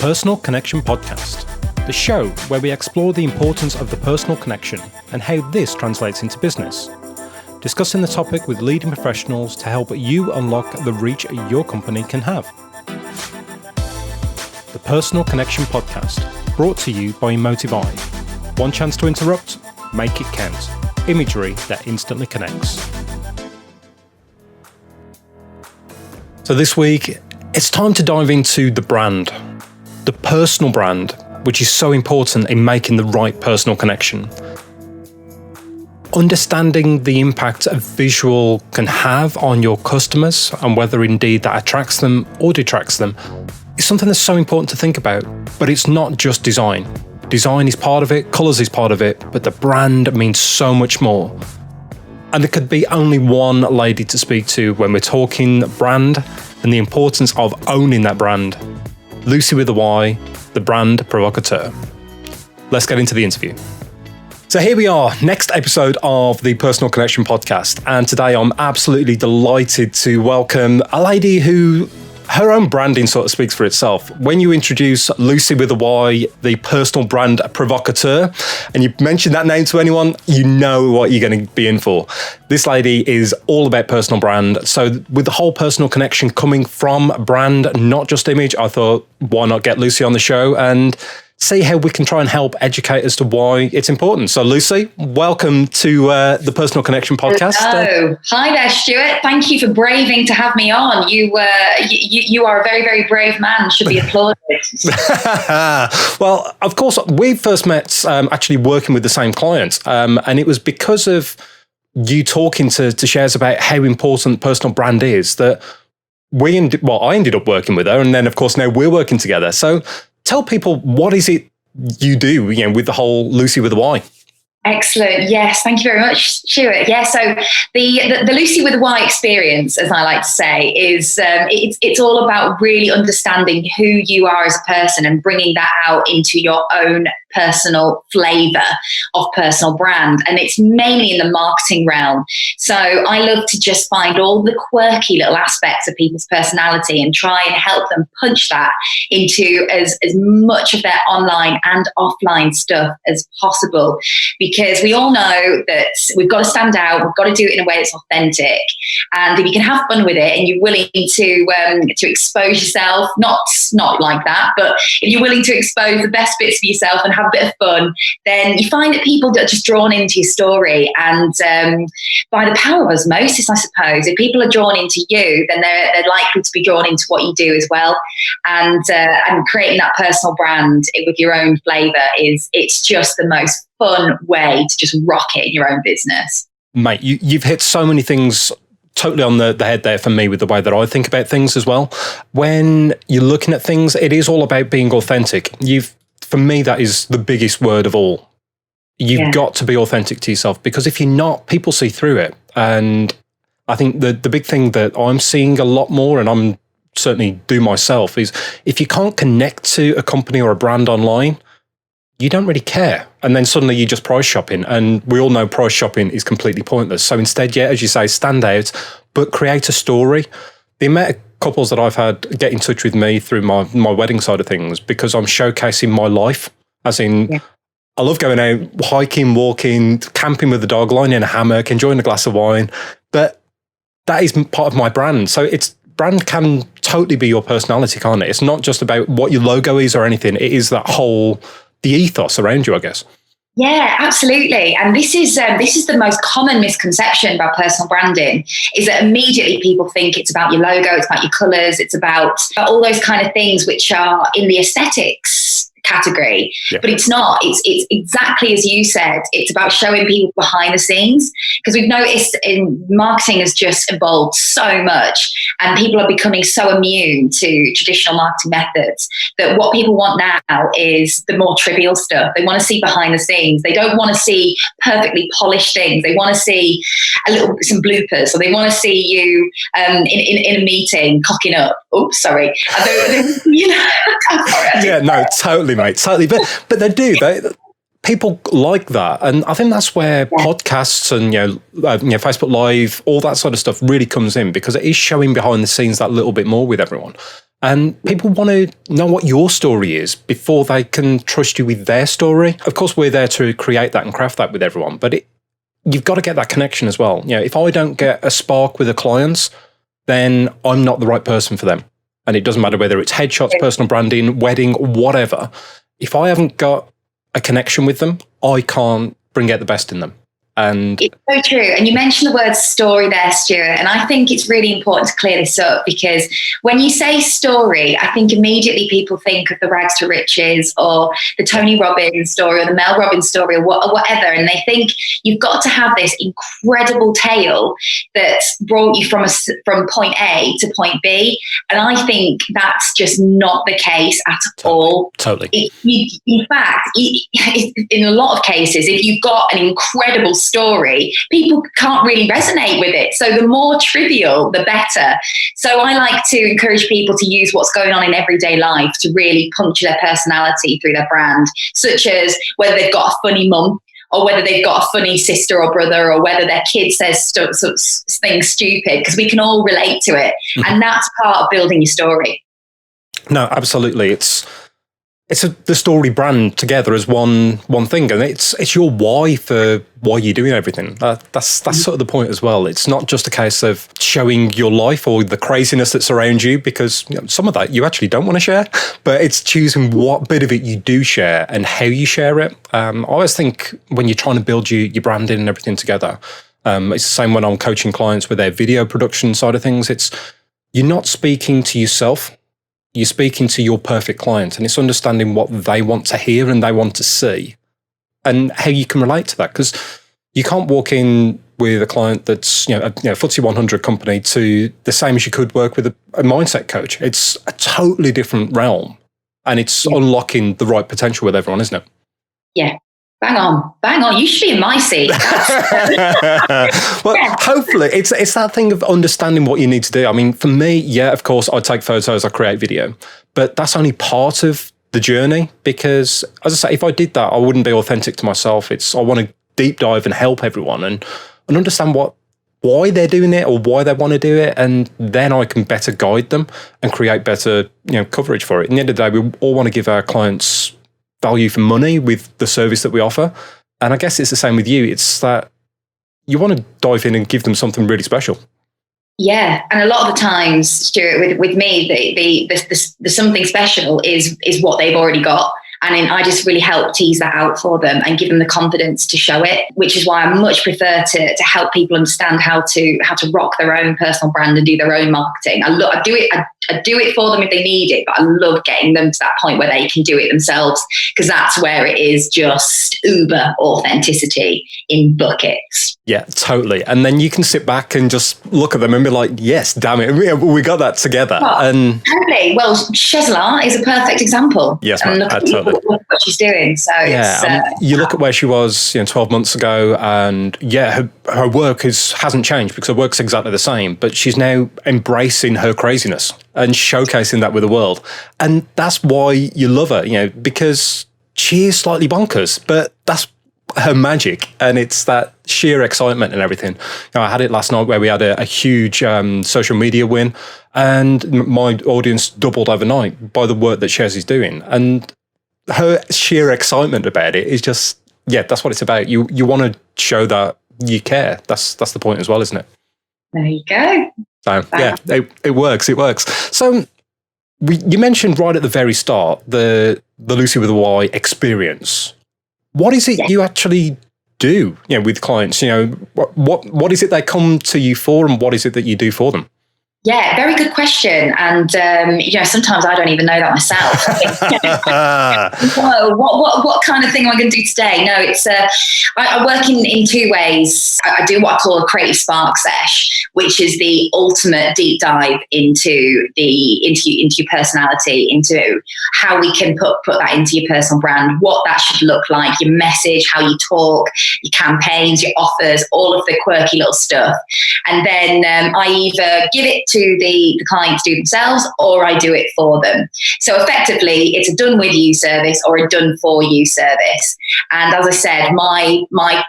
Personal Connection Podcast, the show where we explore the importance of the personal connection and how this translates into business. Discussing the topic with leading professionals to help you unlock the reach your company can have. The Personal Connection Podcast, brought to you by Ep2. One chance to interrupt, make it count. Imagery that instantly connects. So this week, it's time to dive into the brand. The personal brand, which is so important in making the right personal connection. Understanding the impact a visual can have on your customers and whether indeed that attracts them or detracts them is something that's so important to think about. But it's not just design. Design is part of it, colours is part of it, but the brand means so much more. And there could be only one lady to speak to when we're talking brand and the importance of owning that brand. Lucy with a Y, the brand Provocateur. Let's get into the interview. So here we are, next episode of the Personal Connection Podcast. And today I'm absolutely delighted to welcome a lady who, her own branding sort of speaks for itself. When you introduce Lucy with a Y, the personal brand Provocateur, and you mention that name to anyone, you know what you're going to be in for. This lady is all about personal brand. So with the whole personal connection coming from brand, not just image, I thought, why not get Lucy on the show and see how we can try and help educate as to why it's important. So Lucy, welcome to the Personal Connection Podcast. Hello. Hi there, Stuart. Thank you for braving to have me on. You are a very, very brave man, should be applauded. Well, of course, we first met actually working with the same client, and it was because of you talking to shares about how important personal brand is that I ended up working with her, and then of course now we're working together. So tell people, what is it you do, with the whole Lucy with a Y? Excellent. Yes, thank you very much, Stuart. Yeah, so the Lucy with a Y experience, as I like to say, is it's all about really understanding who you are as a person and bringing that out into your own personal flavour of personal brand. And it's mainly in the marketing realm. So I love to just find all the quirky little aspects of people's personality and try and help them punch that into as much of their online and offline stuff as possible. Because we all know that we've got to stand out, we've got to do it in a way that's authentic. And if you can have fun with it and you're willing to expose yourself, not like that, but if you're willing to expose the best bits of yourself and have a bit of fun, then you find that people are just drawn into your story. And by the power of osmosis, I suppose, if people are drawn into you, then they're likely to be drawn into what you do as well. And creating that personal brand with your own flavour it's just the most fun way to just rock it in your own business. Mate, you've hit so many things totally on the head there for me with the way that I think about things as well. When you're looking at things, it is all about being authentic. For me, that is the biggest word of all. You've got to be authentic to yourself, because if you're not, people see through it. And I think the big thing that I'm seeing a lot more, and I'm certainly do myself, is if you can't connect to a company or a brand online, you don't really care. And then suddenly you're just price shopping. And we all know price shopping is completely pointless. So instead, as you say, stand out, but create a story. The amount of couples that I've had get in touch with me through my wedding side of things, because I'm showcasing my life. As in, I love going out, hiking, walking, camping with the dog, lying in a hammock, enjoying a glass of wine. But that is part of my brand. So brand can totally be your personality, can't it? It's not just about what your logo is or anything. It is that whole, the ethos around you, I guess. Yeah, absolutely. And this is the most common misconception about personal branding, is that immediately people think it's about your logo, it's about your colours, it's about all those kind of things which are in the aesthetics category. But it's not. It's exactly as you said. It's about showing people behind the scenes, because we've noticed in marketing has just evolved so much, and people are becoming so immune to traditional marketing methods that what people want now is the more trivial stuff. They want to see behind the scenes. They don't want to see perfectly polished things. They want to see some bloopers, or they want to see you in a meeting cocking up. Oops, sorry. Yeah, no, totally, mate, totally. But they do. People like that, and I think that's where podcasts and Facebook Live, all that sort of stuff really comes in, because it is showing behind the scenes that little bit more with everyone. And people want to know what your story is before they can trust you with their story. Of course, we're there to create that and craft that with everyone, but you've got to get that connection as well. If I don't get a spark with the clients, then I'm not the right person for them. And it doesn't matter whether it's headshots, personal branding, wedding, whatever. If I haven't got a connection with them, I can't bring out the best in them. And it's so true. And you mentioned the word story there, Stuart. And I think it's really important to clear this up, because when you say story, I think immediately people think of the rags to riches or the Tony Robbins story or the Mel Robbins story or whatever. And they think you've got to have this incredible tale that's brought you from point A to point B. And I think that's just not the case at all. Totally. In fact, in a lot of cases, if you've got an incredible story, people can't really resonate with it. So the more trivial, the better. So I like to encourage people to use what's going on in everyday life to really puncture their personality through their brand, such as whether they've got a funny mum, or whether they've got a funny sister or brother, or whether their kid says things stupid, because we can all relate to it. Mm-hmm. And that's part of building your story. No, absolutely. It's the story brand together as one thing, and it's your why for why you're doing everything. That's sort of the point as well. It's not just a case of showing your life or the craziness that's around you, because some of that you actually don't want to share, but it's choosing what bit of it you do share and how you share it. I always think when you're trying to build your branding and everything together, it's the same when I'm coaching clients with their video production side of things. You're not speaking to yourself. You're speaking to your perfect client, and it's understanding what they want to hear and they want to see and how you can relate to that. Because you can't walk in with a client that's a FTSE 100 company to the same as you could work with a mindset coach. It's a totally different realm, and it's unlocking the right potential with everyone, isn't it? Yeah. Bang on. You should be in my seat. Well, hopefully it's that thing of understanding what you need to do. I mean, for me, yeah, of course, I take photos, I create video, but that's only part of the journey, because, as I say, if I did that, I wouldn't be authentic to myself. I want to deep dive and help everyone and understand why they're doing it or why they want to do it, and then I can better guide them and create better coverage for it. At the end of the day, we all want to give our clients value for money with the service that we offer. And I guess it's the same with you. It's that you want to dive in and give them something really special. Yeah. And a lot of the times, Stuart, with me, the something special is what they've already got. And then I just really help tease that out for them and give them the confidence to show it, which is why I much prefer to help people understand how to rock their own personal brand and do their own marketing. I do it for them if they need it, but I love getting them to that point where they can do it themselves, because that's where it is just uber authenticity in buckets. Yeah, totally. And then you can sit back and just look at them and be like, yes, damn it, we got that together. And totally. Well, Shezla is a perfect example. Yes, man, totally. What she's doing. So yeah, you look at where she was 12 months ago, and yeah, her work hasn't changed, because her work's exactly the same, but she's now embracing her craziness and showcasing that with the world. And that's why you love her, because she is slightly bonkers, but that's her magic, and it's that sheer excitement and everything. I had it last night where we had a huge social media win, and my audience doubled overnight by the work that Shez is doing. And her sheer excitement about it is just, that's what it's about. You want to show that you care. That's the point as well, isn't it? There you go. So yeah, it works. It works. So you mentioned right at the very start the Lucy with a Y experience. What is it you actually do, with clients? What is it they come to you for, and what is it that you do for them? Yeah, very good question. And, sometimes I don't even know that myself. What kind of thing am I going to do today? No, it's I work in two ways. I do what I call a creative spark sesh, which is the ultimate deep dive into your personality, into how we can put that into your personal brand, what that should look like, your message, how you talk, your campaigns, your offers, all of the quirky little stuff. And then I either give it to the client to do themselves, or I do it for them. So effectively, it's a done with you service or a done for you service. And as I said, my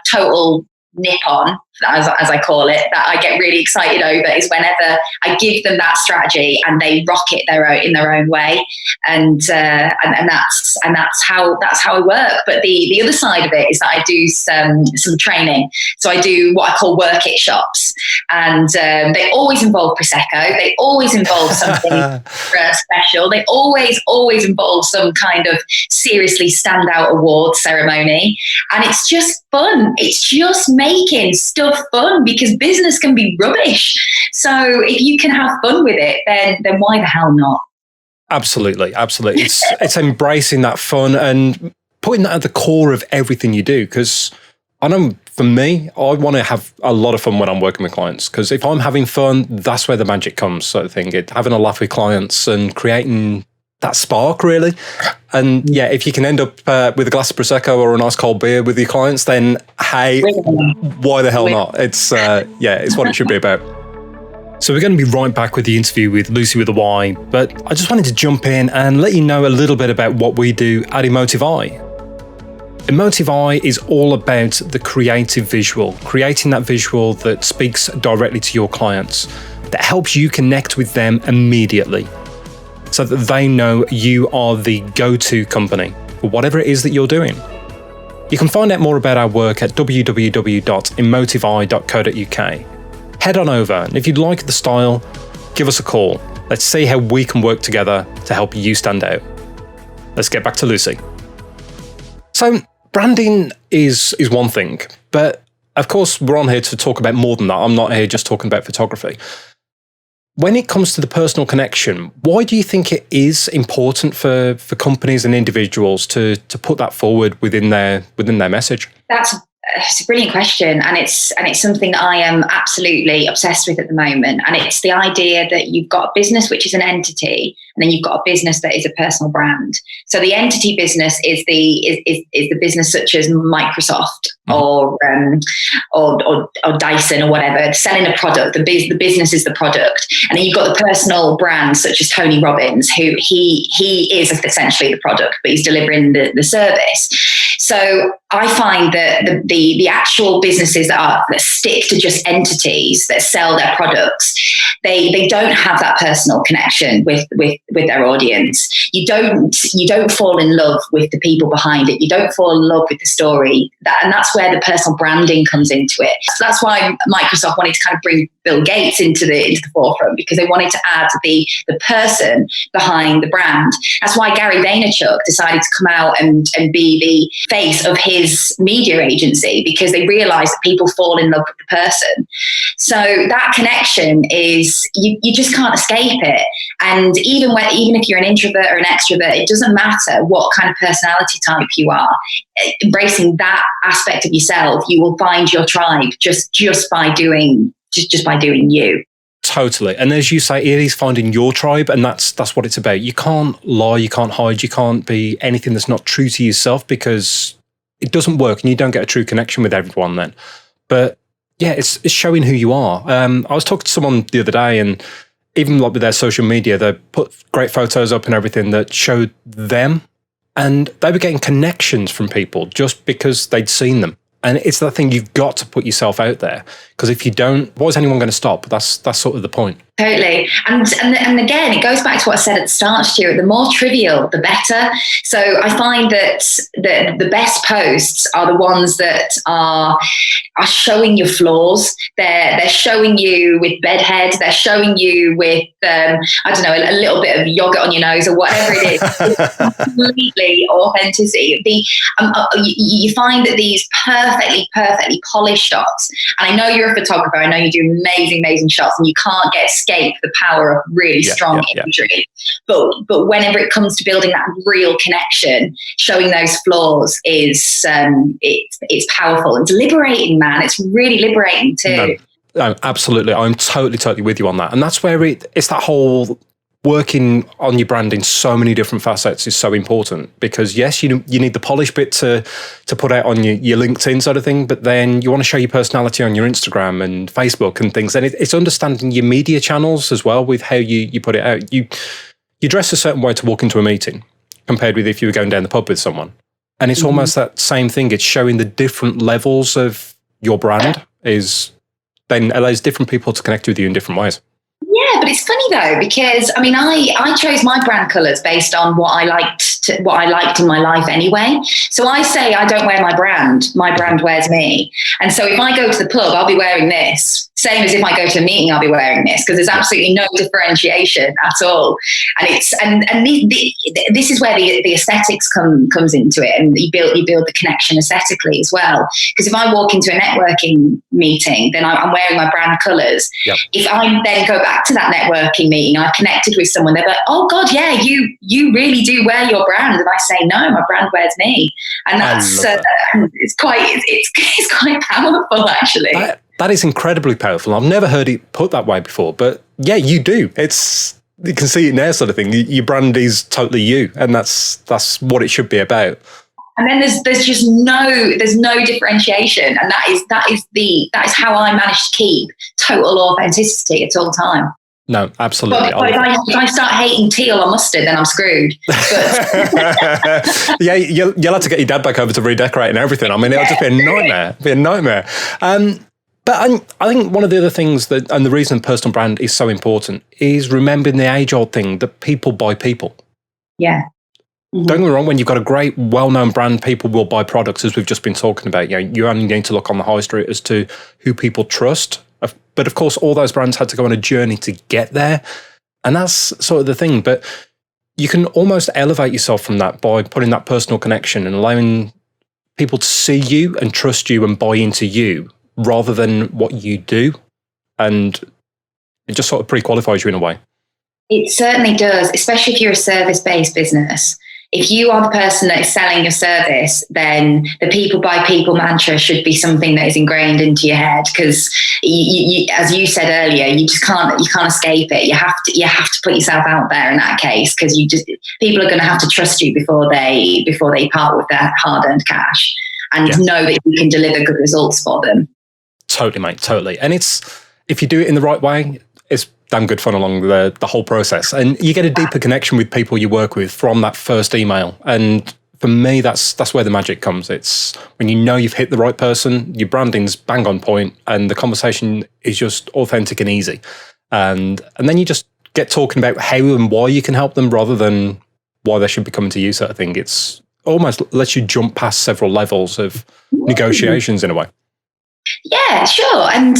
total nip on as I call it, that I get really excited over is whenever I give them that strategy and they rock it in their own way, and that's how I work. But the other side of it is that I do some training. So I do what I call work it shops, and they always involve prosecco. They always involve something special. They always involve some kind of seriously standout award ceremony, and it's just fun. It's just making stuff fun, because business can be rubbish. So if you can have fun with it, then why the hell not? Absolutely. It's embracing that fun and putting that at the core of everything you do. Because I know for me, I want to have a lot of fun when I'm working with clients, because if I'm having fun, that's where the magic comes, sort of thing. Having a laugh with clients and creating that spark, really. And yeah, if you can end up with a glass of Prosecco or a nice cold beer with your clients, then hey, why the hell not? It's it's what it should be about. So we're going to be right back with the interview with Lucy with a Y, but I just wanted to jump in and let you know a little bit about what we do at Emotive Eye. Emotive Eye is all about the creative visual, creating that visual that speaks directly to your clients, that helps you connect with them immediately, so that they know you are the go-to company for whatever it is that you're doing. You can find out more about our work at www.emotiveeye.co.uk. Head on over, and if you'd like the style, give us a call. Let's see how we can work together to help you stand out. Let's get back to Lucy. So, branding is one thing, but of course we're on here to talk about more than that. I'm not here just talking about photography. When it comes to the personal connection, why do you think it is important for companies and individuals to put that forward within their message? It's a brilliant question, and it's something that I am absolutely obsessed with at the moment. And it's the idea that you've got a business which is an entity, and then you've got a business that is a personal brand. So the entity business is the business such as Microsoft or Dyson or whatever, selling a product. The business is the product, and then you've got the personal brand such as Tony Robbins, who he is essentially the product, but he's delivering the service. So I find that the actual businesses that stick to just entities that sell their products, they don't have that personal connection with their audience. You don't fall in love with the people behind it. You don't fall in love with the story, and that's where the personal branding comes into it. So that's why Microsoft wanted to kind of bring Bill Gates into the forefront, because they wanted to add the person behind the brand. That's why Gary Vaynerchuk decided to come out and be the face of his media agency, because they realized that people fall in love with the person. So that connection is, you just can't escape it. And even if you're an introvert or an extrovert, it doesn't matter what kind of personality type you are. Embracing that aspect of yourself, you will find your tribe just by doing you. Totally. And as you say, it is finding your tribe, and that's what it's about. You can't lie, you can't hide, you can't be anything that's not true to yourself, because it doesn't work and you don't get a true connection with everyone then. But yeah, it's showing who you are. I was talking to someone the other day, and even like with their social media, they put great photos up and everything that showed them, and they were getting connections from people just because they'd seen them. And it's that thing, you've got to put yourself out there, because if you don't, why is anyone going to stop? That's sort of the point. Totally. And again, it goes back to what I said at the start, Stuart, the more trivial, the better. So I find that the best posts are the ones that are showing your flaws. They're showing you with bedhead. They're showing you with, a little bit of yogurt on your nose or whatever it is. It's completely authenticity. You find that these perfectly polished shots, and I know you're a photographer, I know you do amazing shots, and you can't escape the power of really strong imagery. But whenever it comes to building that real connection, showing those flaws is it's powerful. It's liberating, man. It's really liberating too. No, absolutely. I'm totally with you on that. And that's where it's that whole working on your brand in so many different facets is so important, because yes, you need the polished bit to put out on your LinkedIn sort of thing, but then you want to show your personality on your Instagram and Facebook and things. And it's understanding your media channels as well with how you put it out. You dress a certain way to walk into a meeting compared with if you were going down the pub with someone. And it's almost that same thing. It's showing the different levels of your brand is then allows different people to connect with you in different ways. Yeah, but it's funny though, because I mean, I chose my brand colours based on what I liked in my life anyway. So I say I don't wear my brand wears me. And so if I go to the pub, I'll be wearing this. Same as if I go to a meeting, I'll be wearing this, because there's absolutely no differentiation at all. And this is where the aesthetics comes into it, and you build the connection aesthetically as well. Because if I walk into a networking meeting, then I'm wearing my brand colours. Yep. If I then go back to that networking meeting, I've connected with someone, they're like, oh God, yeah, you really do wear your brand. And I say, no, my brand wears me. And that's it's quite powerful, actually. That is incredibly powerful. I've never heard it put that way before, but yeah, you do. You can see it now, sort of thing. Your brand is totally you, and that's what it should be about. And then there's just no differentiation, and that is how I manage to keep total authenticity at all time. No, absolutely. But if I start hating teal or mustard, then I'm screwed. Yeah, you'll have to get your dad back over to redecorate and everything. I mean, it'll just be a nightmare. But I think one of the other things and the reason personal brand is so important is remembering the age-old thing that people buy people. Yeah. Mm-hmm. Don't get me wrong, when you've got a great, well-known brand, people will buy products, as we've just been talking about. You only need to look on the high street as to who people trust. But of course, all those brands had to go on a journey to get there. And that's sort of the thing. But you can almost elevate yourself from that by putting that personal connection and allowing people to see you and trust you and buy into you rather than what you do. And it just sort of pre-qualifies you in a way. It certainly does, especially if you're a service-based business. If you are the person that is selling your service, then the people by people mantra should be something that is ingrained into your head, because you, as you said earlier, you can't escape it. You have to put yourself out there in that case, because people are going to have to trust you before they part with their hard-earned cash and know that you can deliver good results for them. Totally, mate, totally. And if you do it in the right way, it's damn good fun along the whole process. And you get a deeper connection with people you work with from that first email. And for me, that's where the magic comes. It's when you know you've hit the right person, your branding's bang on point, and the conversation is just authentic and easy. And then you just get talking about how and why you can help them rather than why they should be coming to you, sort of thing. It's almost lets you jump past several levels of negotiations in a way. Yeah, sure. And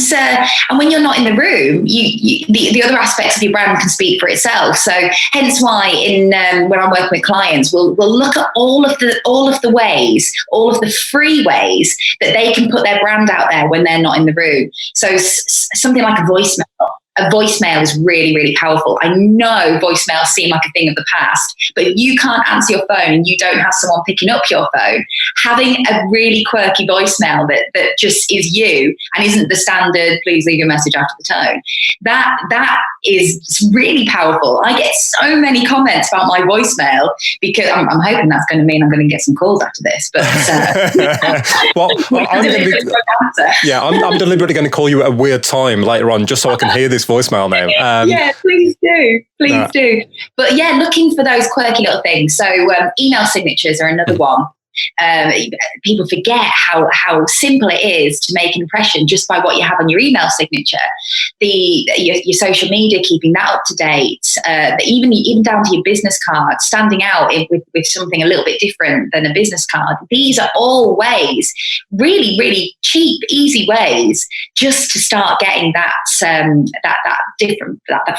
when you're not in the room, the other aspects of your brand can speak for itself. So hence why when I'm working with clients, we'll look at all of the ways, all of the free ways that they can put their brand out there when they're not in the room. So something like a voicemail. A voicemail is really, really powerful. I know voicemails seem like a thing of the past, but if you can't answer your phone and you don't have someone picking up your phone, having a really quirky voicemail that just is you and isn't the standard, please leave your message after the tone, that is really powerful. I get so many comments about my voicemail because I'm hoping that's going to mean I'm going to get some calls after this. But I'm deliberately going to call you at a weird time later on just so I can hear this voicemail now. Yeah, please do. But yeah, looking for those quirky little things. So email signatures are another one. People forget how simple it is to make an impression just by what you have on your email signature. Your social media, keeping that up to date, even down to your business card, standing out with something a little bit different than a business card. These are all ways, really, really cheap, easy ways, just to start getting that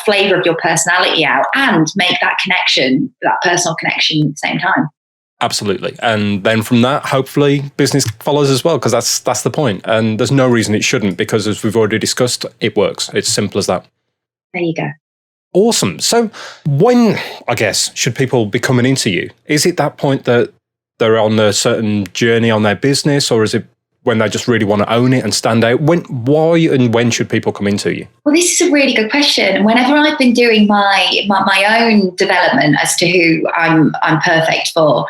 flavor of your personality out and make that connection, that personal connection at the same time. Absolutely. And then from that, hopefully business follows as well, because that's the point. And there's no reason it shouldn't, because as we've already discussed, it works. It's simple as that. There you go. Awesome. So when, I guess, should people be coming into you? Is it that point that they're on a certain journey on their business, or is it when they just really want to own it and stand out? Why and when should people come into you? Well, this is a really good question. Whenever I've been doing my own development as to who I'm perfect for,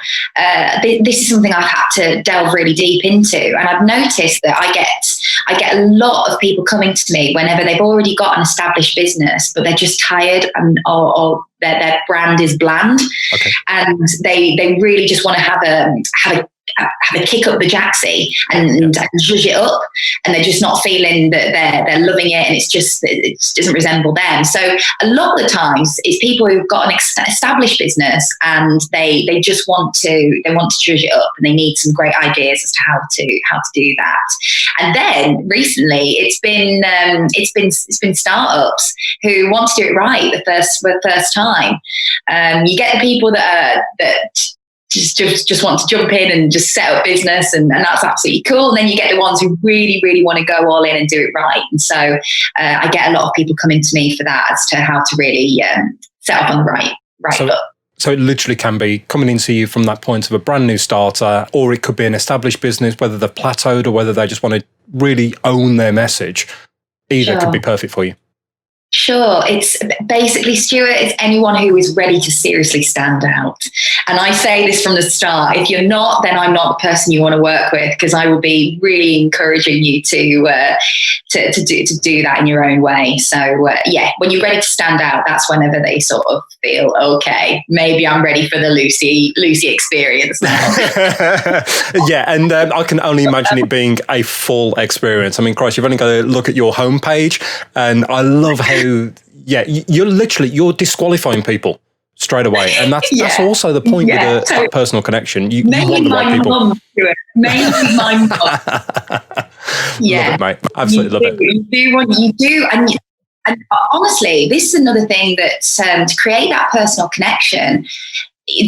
this is something I've had to delve really deep into. And I've noticed that I get a lot of people coming to me whenever they've already got an established business, but they're just tired or their brand is bland. Okay. And they really just want to have a have a kick up the jacksie and zhuzh it up, and they're just not feeling that they're loving it, and it just doesn't resemble them. So a lot of the times it's people who've got an established business and they just want to zhuzh it up, and they need some great ideas as to how to do that. And then recently it's been startups who want to do it right the first time. You get the people that just want to jump in and just set up business, and that's absolutely cool. And then you get the ones who really, really want to go all in and do it right. And so I get a lot of people coming to me for that as to how to really set up on the right foot. So it literally can be coming into you from that point of a brand new starter, or it could be an established business, whether they've plateaued or whether they just want to really own their message. Either could be perfect for you. Sure. It's basically, Stuart, it's anyone who is ready to seriously stand out. And I say this from the start, if you're not, then I'm not the person you want to work with, because I will be really encouraging you to do that in your own way. So when you're ready to stand out, that's whenever they sort of feel, okay, maybe I'm ready for the Lucy experience now. And I can only imagine it being a full experience. I mean, Christ, you've only got to look at your homepage, and I love how you're disqualifying people straight away, and that's also the point with a personal connection. You want the right people. Maybe my mum. Love it, mate. Absolutely love it. You do, and honestly, this is another thing that to create that personal connection,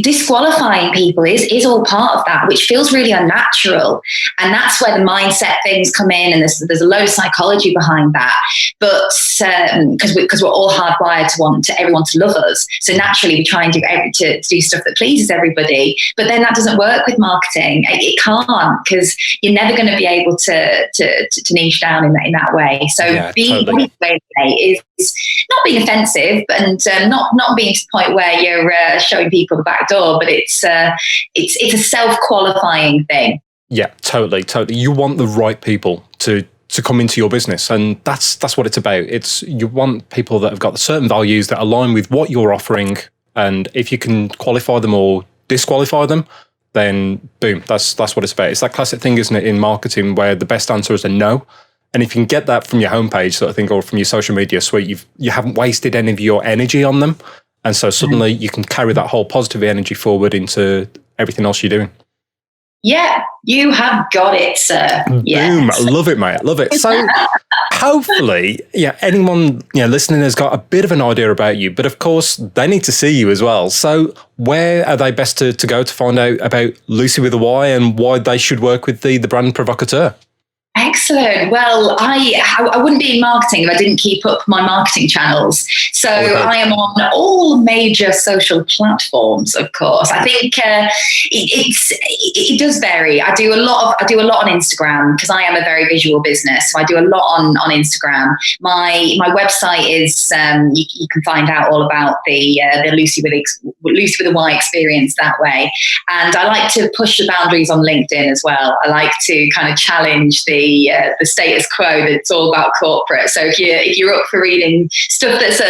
disqualifying people is all part of that, which feels really unnatural. And that's where the mindset things come in, and there's a load of psychology behind that. But because we're all hardwired to want everyone to love us, so naturally we try and to do stuff that pleases everybody. But then that doesn't work with marketing. It can't, because you're never going to be able to niche down in that way. So being is not being offensive, and not being to the point where you're showing people the back door, but it's a self-qualifying thing. Yeah, totally. You want the right people to come into your business, and that's what it's about. You want people that have got certain values that align with what you're offering, and if you can qualify them or disqualify them, then boom, that's what it's about. It's that classic thing, isn't it, in marketing, where the best answer is a no. And if you can get that from your homepage, sort of thing, or from your social media suite, you haven't wasted any of your energy on them. And so suddenly you can carry that whole positive energy forward into everything else you're doing. Yeah, you have got it, sir. Boom. I love it, mate. Love it. So hopefully, anyone listening has got a bit of an idea about you, but of course they need to see you as well. So where are they best to go to find out about Lucy with a Y and why they should work with the brand Provocateur? Excellent. Well, I wouldn't be in marketing if I didn't keep up my marketing channels. So I am on all major social platforms, of course. I think it does vary. I do a lot on Instagram, because I am a very visual business. So I do a lot on Instagram. My website is you can find out all about the Lucy with a Y experience that way. And I like to push the boundaries on LinkedIn as well. I like to kind of challenge the status quo that's all about corporate. So if you're up for reading stuff that's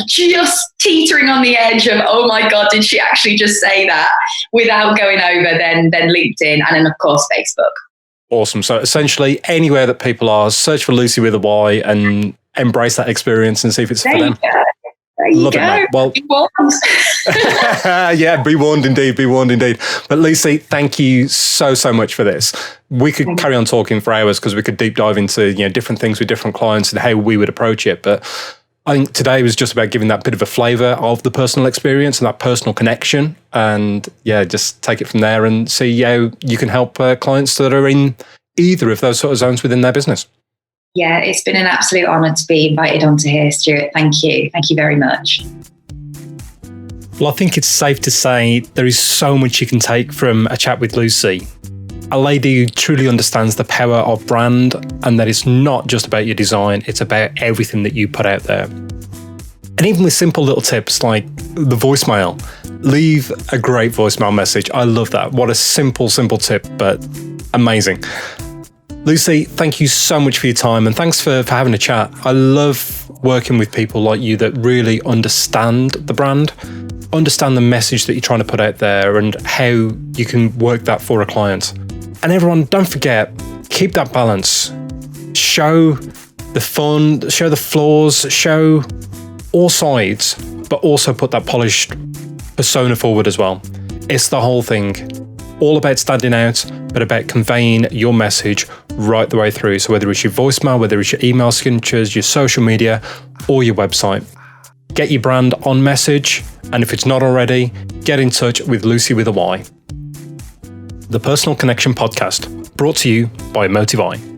just teetering on the edge of, oh my God, did she actually just say that, without going over, then LinkedIn, and then of course Facebook. Awesome. So essentially anywhere that people are, search for Lucy with a Y and embrace that experience and see if it's for them. Love it, mate. Well, be warned. Be warned indeed. But Lucy, thank you so much for this. We could carry on talking for hours, because we could deep dive into different things with different clients and how we would approach it. But I think today was just about giving that bit of a flavour of the personal experience and that personal connection, and just take it from there and see how you can help clients that are in either of those sort of zones within their business. Yeah, it's been an absolute honour to be invited onto here, Stuart. Thank you. Thank you very much. Well, I think it's safe to say there is so much you can take from a chat with Lucy. A lady who truly understands the power of brand, and that it's not just about your design, it's about everything that you put out there. And even with simple little tips like the voicemail, leave a great voicemail message. I love that. What a simple tip, but amazing. Lucy, thank you so much for your time, and thanks for having a chat. I love working with people like you that really understand the brand, understand the message that you're trying to put out there and how you can work that for a client. And everyone, don't forget, keep that balance. Show the fun, show the flaws, show all sides, but also put that polished persona forward as well. It's the whole thing. All about standing out, but about conveying your message right the way through. So whether it's your voicemail, whether it's your email signatures, your social media, or your website. Get your brand on message, and if it's not already, get in touch with Lucy with a Y. The Personal Connection Podcast, brought to you by Motiveye.